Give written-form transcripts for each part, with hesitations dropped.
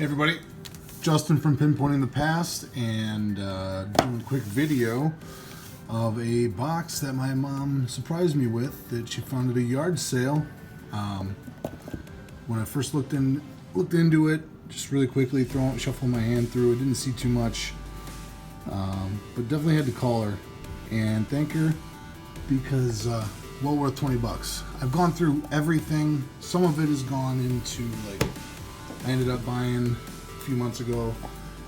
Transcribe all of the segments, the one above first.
Hey everybody, Justin from Pinpointing the Past, and doing a quick video of a box that my mom surprised me with that she found at a yard sale. When I first looked into it, just really quickly shuffling my hand through it, didn't see too much, but definitely had to call her and thank her because well worth 20 bucks. I've gone through everything. Some of it has gone into, like, I ended up buying a few months ago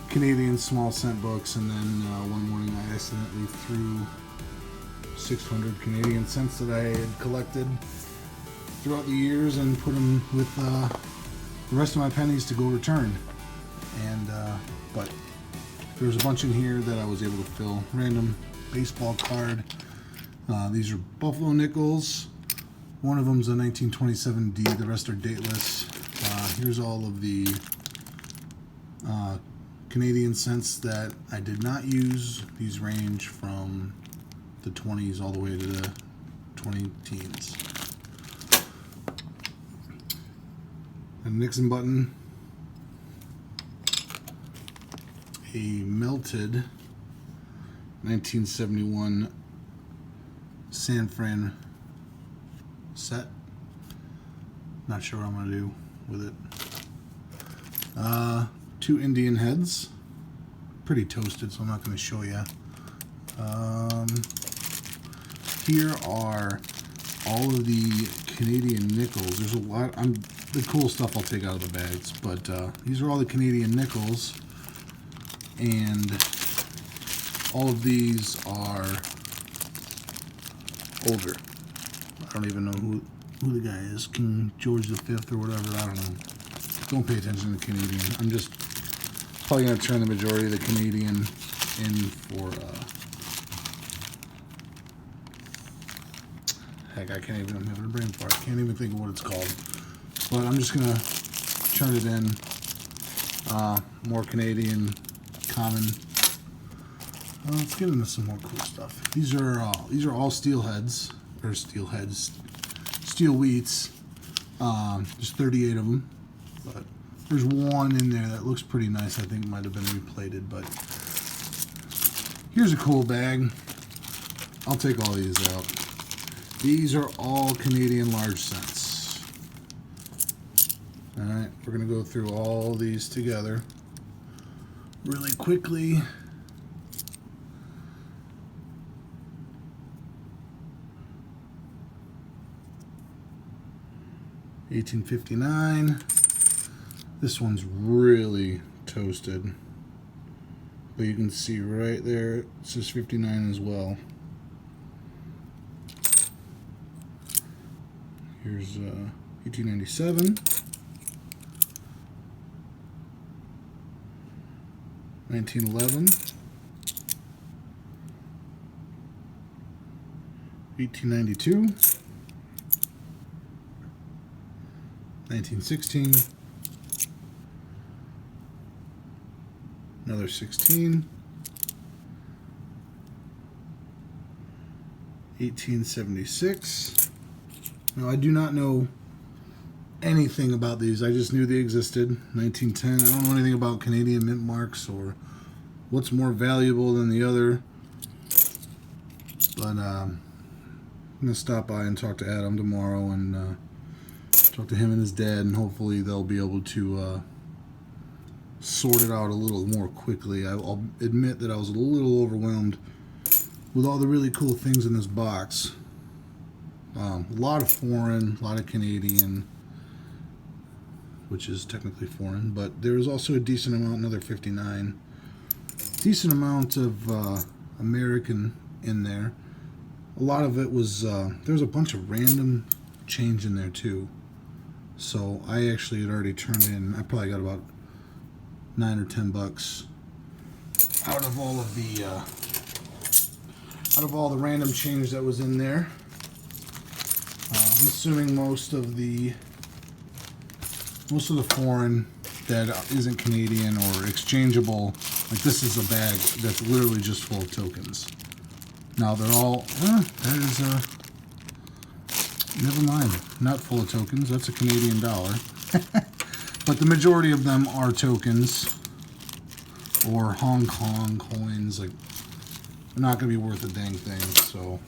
Canadian small cent books, and then one morning I accidentally threw 600 Canadian cents that I had collected throughout the years and put them with the rest of my pennies to go return. And but there's a bunch in here that I was able to fill. Random baseball card. These are Buffalo nickels. One of them's a 1927D. The rest are dateless. Here's all of the Canadian cents that I did not use. These range from the 20s all the way to the 20 teens. A Nixon button. A melted 1971 San Fran set. Not sure what I'm going to do with it. Two Indian heads. Pretty toasted, so I'm not going to show you. Here are all of the Canadian nickels. There's a lot. The cool stuff I'll take out of the bags, but these are all the Canadian nickels, and all of these are older. I don't even know who the guy is, King George V or whatever. I don't know. Don't pay attention to Canadian. I'm just probably going to turn the majority of the Canadian in for heck, I can't even, I'm having a brain fart. I can't even think of what it's called. But I'm just going to turn it in. More Canadian, common. Let's get into some more cool stuff. These are all steel heads, or steel heads, steel wheats. There's 38 of them, but there's one in there that looks pretty nice. I think it might have been replated, but here's a cool bag. I'll take all these out. These are all Canadian large cents. All right, we're gonna go through all these together really quickly. $18.59. This one's really toasted, but you can see right there it says 59 as well. Here's 1897, 1911, 1892, 1916, another 16, 1876. Now, I do not know anything about these. I just knew they existed. 1910. I don't know anything about Canadian mint marks or what's more valuable than the other. But I'm going to stop by and talk to Adam tomorrow and talk to him and his dad, and hopefully they'll be able to sort it out a little more quickly. I'll admit that I was a little overwhelmed with all the really cool things in this box. A lot of foreign, a lot of Canadian, which is technically foreign, but there was also a decent amount, another 59. Decent amount of American in there. A lot of it was, there was a bunch of random change in there too. So I actually had already turned in, I probably got about 9 or 10 bucks out of all of the random change that was in there. I'm assuming most of the foreign that isn't Canadian or exchangeable, like this is a bag that's literally just full of tokens. Now they're all, that is never mind, not full of tokens, that's a Canadian dollar. But the majority of them are tokens or Hong Kong coins. Like, they're not going to be worth a dang thing, so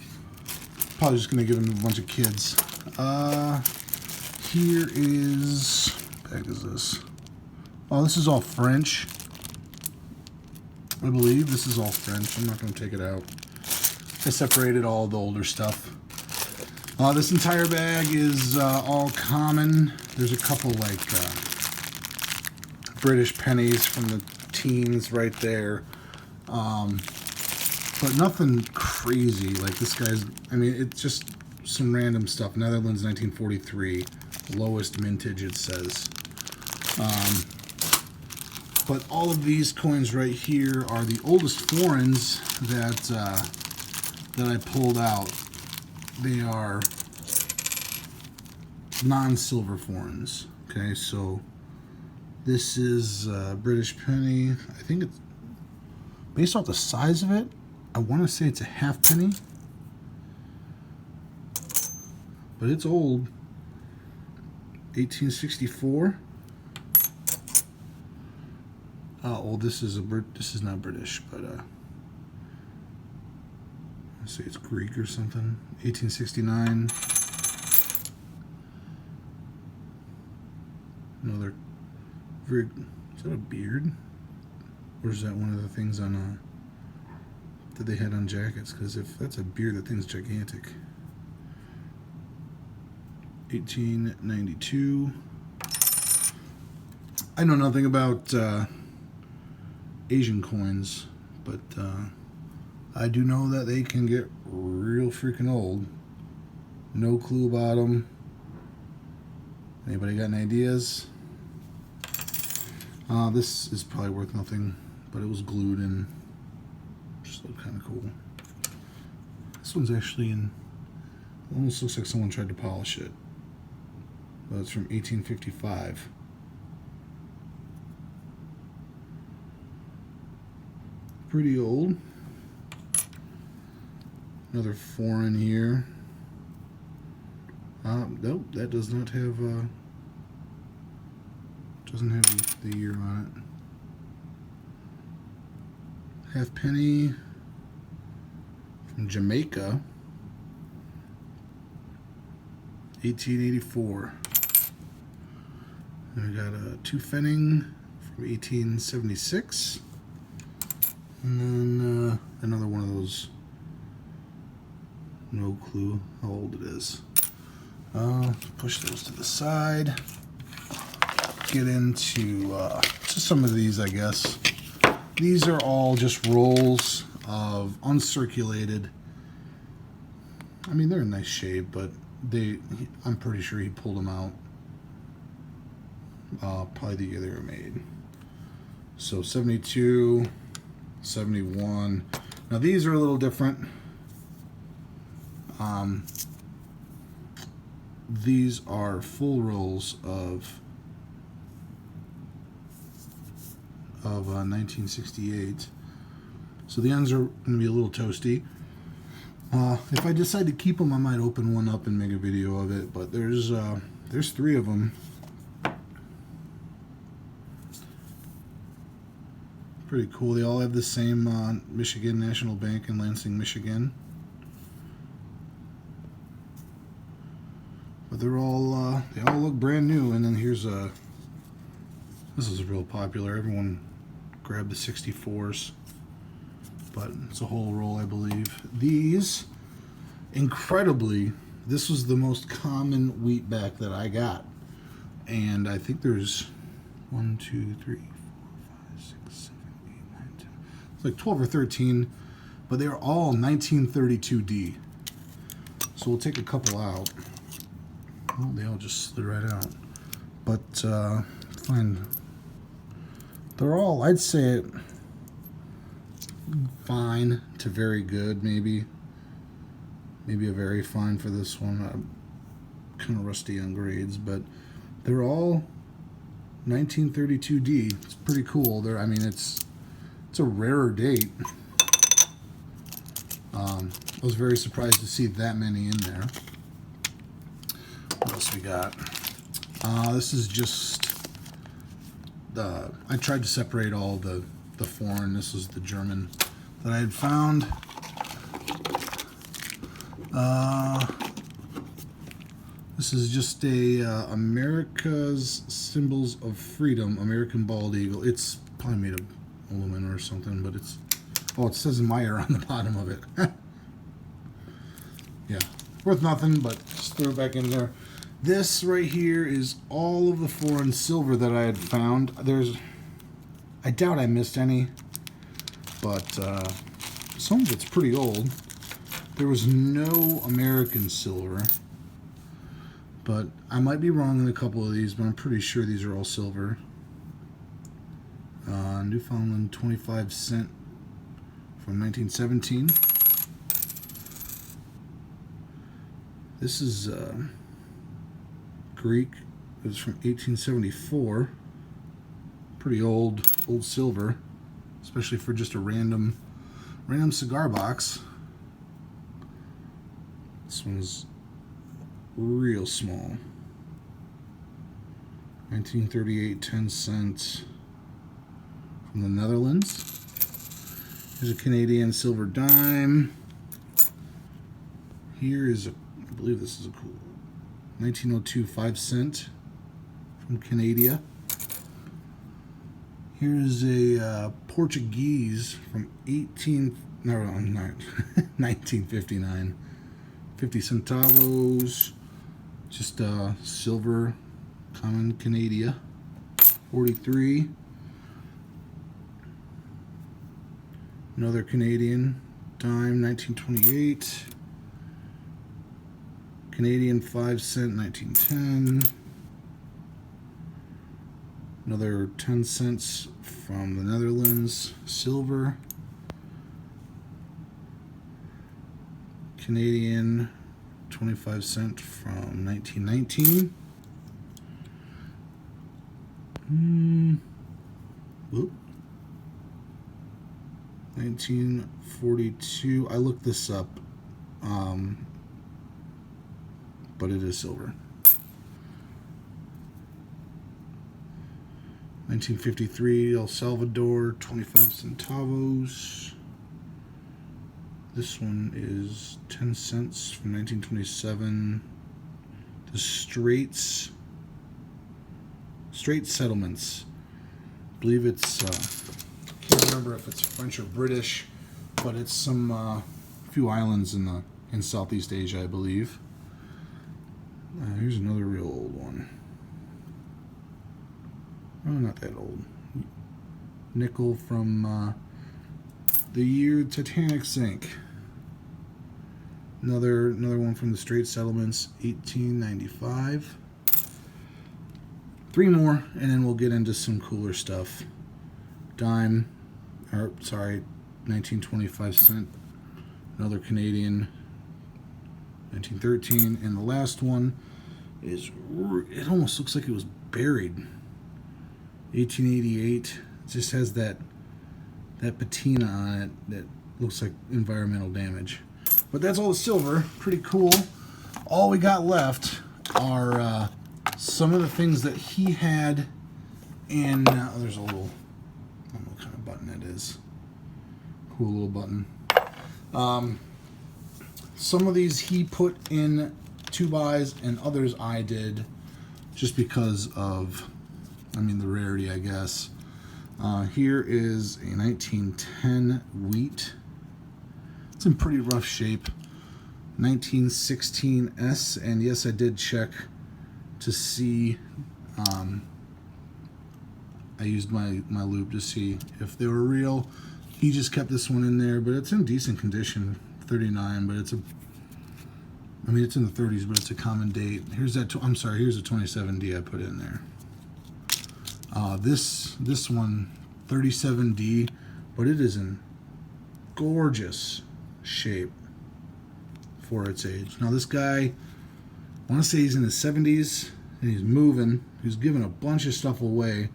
probably just going to give them to a bunch of kids. Here is, what the heck is this? Oh, this is all French. I believe this is all French. I'm not going to take it out. I separated all the older stuff. This entire bag is all common. There's a couple like British pennies from the teens right there. But nothing crazy. Like this guy's, I mean, it's just some random stuff. Netherlands 1943. Lowest mintage, it says. But all of these coins right here are the oldest foreigns that I pulled out. They are non-silver foreigns. Okay, so this is British penny. I think it's based off the size of it. I want to say it's a half penny, but it's old. 1864. Oh, this is this is not British, but let's say it's Greek or something. 1869. Another very, is that a beard? Or is that one of the things on that they had on jackets? Because if that's a beard, that thing's gigantic. 1892. I know nothing about Asian coins, but I do know that they can get real freaking old. No clue about them. Anybody got any ideas? This is probably worth nothing, but it was glued in. Just looked kind of cool. This one's actually in, almost looks like someone tried to polish it. But it's from 1855. Pretty old. Another foreign here. Nope, that does not have doesn't have the year on it. Half penny from Jamaica, 1884. And we got a two pfennig from 1876, and then another one of those. No clue how old it is. Push those to the side. Get into just some of these, I guess. These are all just rolls of uncirculated. I mean, they're in nice shape, but I'm pretty sure he pulled them out probably the year they were made. So 72, 71. Now these are a little different. These are full rolls of 1968. So the ends are going to be a little toasty. If I decide to keep them, I might open one up and make a video of it. But there's three of them. Pretty cool. They all have the same Michigan National Bank in Lansing, Michigan. But they're all they all look brand new. And then here's this is real popular. Everyone grabbed the 64s, but it's a whole roll, I believe. These, incredibly, this was the most common wheatback that I got, and I think there's 1, 2, 3, 4, 5, 6, 7, 8, 9, 10. It's like 12 or 13, but they're all 1932D. So we'll take a couple out. Well, they all just slid right out. But fine. They're all, I'd say, fine to very good, maybe. Maybe a very fine for this one. I'm kind of rusty on grades, but they're all 1932D. It's pretty cool. I mean, it's a rarer date. I was very surprised to see that many in there. What else we got? This is just I tried to separate all the foreign. This was the German that I had found. This is just a America's Symbols of Freedom, American Bald Eagle. It's probably made of aluminum or something, but it's... Oh, it says Meyer on the bottom of it. Yeah, worth nothing, but just throw it back in there. This right here is all of the foreign silver that I had found. I doubt I missed any, but some of it's pretty old. There was no American silver, but I might be wrong in a couple of these, but I'm pretty sure these are all silver. Newfoundland 25 cent from 1917. This is Greek. It's from 1874. Pretty old silver, especially for just a random cigar box. This one's real small. 1938, 10 cents from the Netherlands. Here's a Canadian silver dime. Here is I believe this is a cool 1902 5 cent from Canada. Here's a Portuguese from 1959. 50 centavos. Just silver, common Canada. 43. Another Canadian dime, 1928. Canadian 5 cent, 1910. Another 10 cents from the Netherlands, silver. Canadian 25 cent from 1919. Whoop. 1942. I looked this up, but it is silver. 1953, El Salvador, 25 centavos. This one is 10 cents from 1927. The Straits Settlements. I believe it's, can't remember if it's French or British, but it's some few islands in Southeast Asia, I believe. Here's another real old one. Oh, not that old. Nickel from the year Titanic sank. Another one from the Straits Settlements, 1895. 3 more, and then we'll get into some cooler stuff. Dime, or sorry, 1925 cent. Another Canadian, 1913, and the last one is, it almost looks like it was buried. 1888. It just has that patina on it that looks like environmental damage. But that's all the silver. Pretty cool. All we got left are some of the things that he had, and there's a little, I don't know what kind of button that is. Cool little button. Some of these he put in 2-buys, and others I did, just because of, the rarity, I guess. Here is a 1910 wheat. It's in pretty rough shape. 1916 S, and yes, I did check to see. I used my loop to see if they were real. He just kept this one in there, but it's in decent condition. 39, but it's a, it's in the 30s, but it's a common date. Here's that. Here's a 27D I put in there. This one, 37D, but it is in gorgeous shape for its age. Now this guy, I want to say he's in his 70s, and he's moving. He's giving a bunch of stuff away,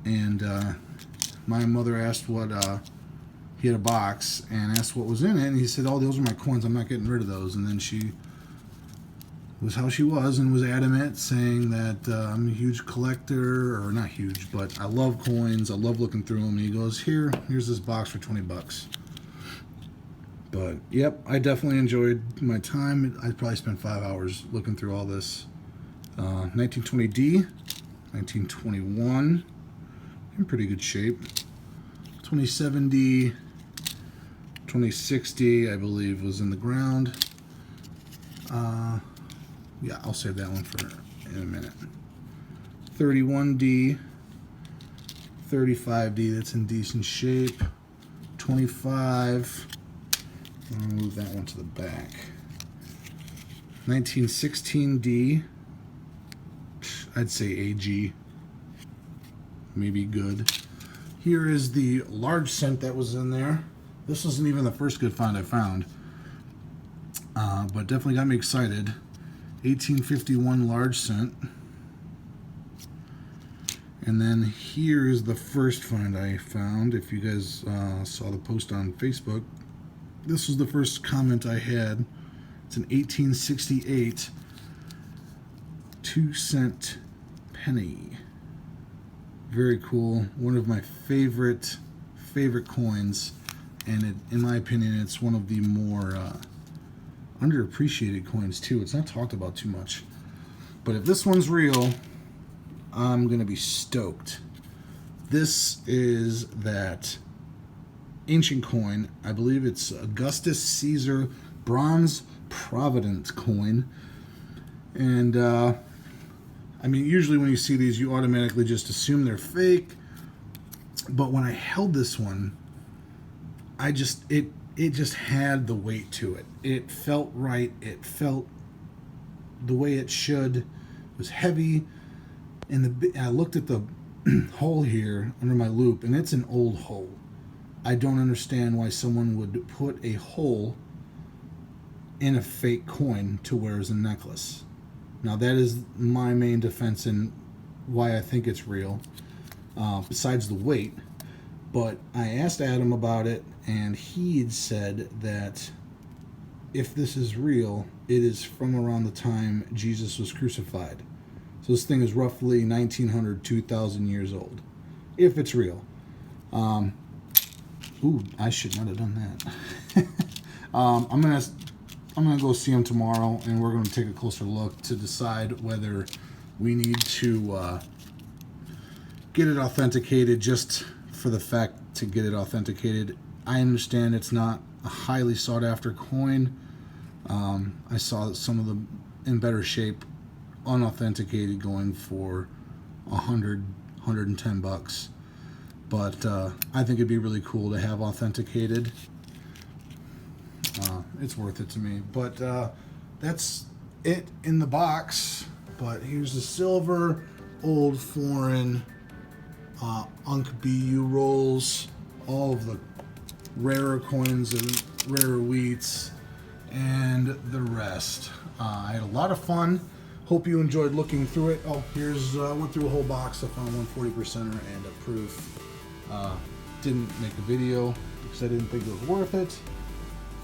and my mother asked what, he had a box, and asked what was in it, and he said, oh, those are my coins, I'm not getting rid of those. And then she was how she was, and was adamant, saying that I'm a huge collector, or not huge, but I love coins. I love looking through them. And he goes, here's this box for 20 bucks. But yep, I definitely enjoyed my time. I probably spent 5 hours looking through all this. 1920D, 1921, in pretty good shape. 2070, 2060, I believe, was in the ground. Yeah, I'll save that one for in a minute. 31D, 35D, that's in decent shape. 25, I'll move that one to the back. 1916D, I'd say AG, maybe good. Here is the large cent that was in there. This wasn't even the first good find I found, but definitely got me excited. 1851 large cent. And then here is the first find I found. If you guys saw the post on Facebook, this was the first comment I had. It's an 1868 2-cent penny. Very cool. One of my favorite coins, and in my opinion, it's one of the more underappreciated coins too. It's not talked about too much, but if this one's real, I'm gonna be stoked. This is that ancient coin. I believe it's Augustus Caesar bronze Providence coin, and I mean, usually when you see these, you automatically just assume they're fake. But when I held this one, it just had the weight to it. It felt right. It felt the way it should. It was heavy. And I looked at the hole here under my loop, and it's an old hole. I don't understand why someone would put a hole in a fake coin to wear as a necklace. Now that is my main defense and why I think it's real, besides the weight. But I asked Adam about it, and he had said that if this is real, it is from around the time Jesus was crucified. So this thing is roughly 1900, 2000 years old, if it's real. Ooh, I should not have done that. I'm gonna go see him tomorrow, and we're gonna take a closer look to decide whether we need to get it authenticated, just for the fact to get it authenticated. I understand it's not a highly sought after coin. I saw some of them in better shape, unauthenticated, going for 110 bucks. But I think it'd be really cool to have authenticated. It's worth it to me. But that's it in the box. But here's the silver, old foreign, Unk BU rolls, all of the rarer coins and rarer wheats, and the rest. I had a lot of fun. Hope you enjoyed looking through it. Oh, here's went through a whole box. I found 140%er and a proof. Didn't make a video because I didn't think it was worth it.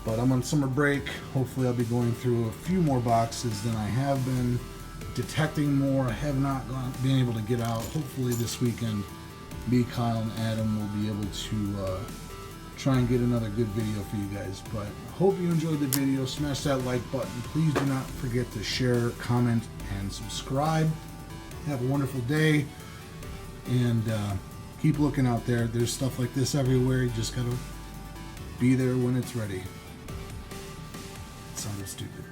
But I'm on summer break. Hopefully I'll be going through a few more boxes than I have been, detecting more. I have not been able to get out. Hopefully this weekend, me, Kyle, and Adam will be able to try and get another good video for you guys. But hope you enjoyed the video. Smash that like button. Please do not forget to share, comment, and subscribe. Have a wonderful day, and keep looking out there. There's stuff like this everywhere. You just gotta be there when it's ready. It sounded stupid.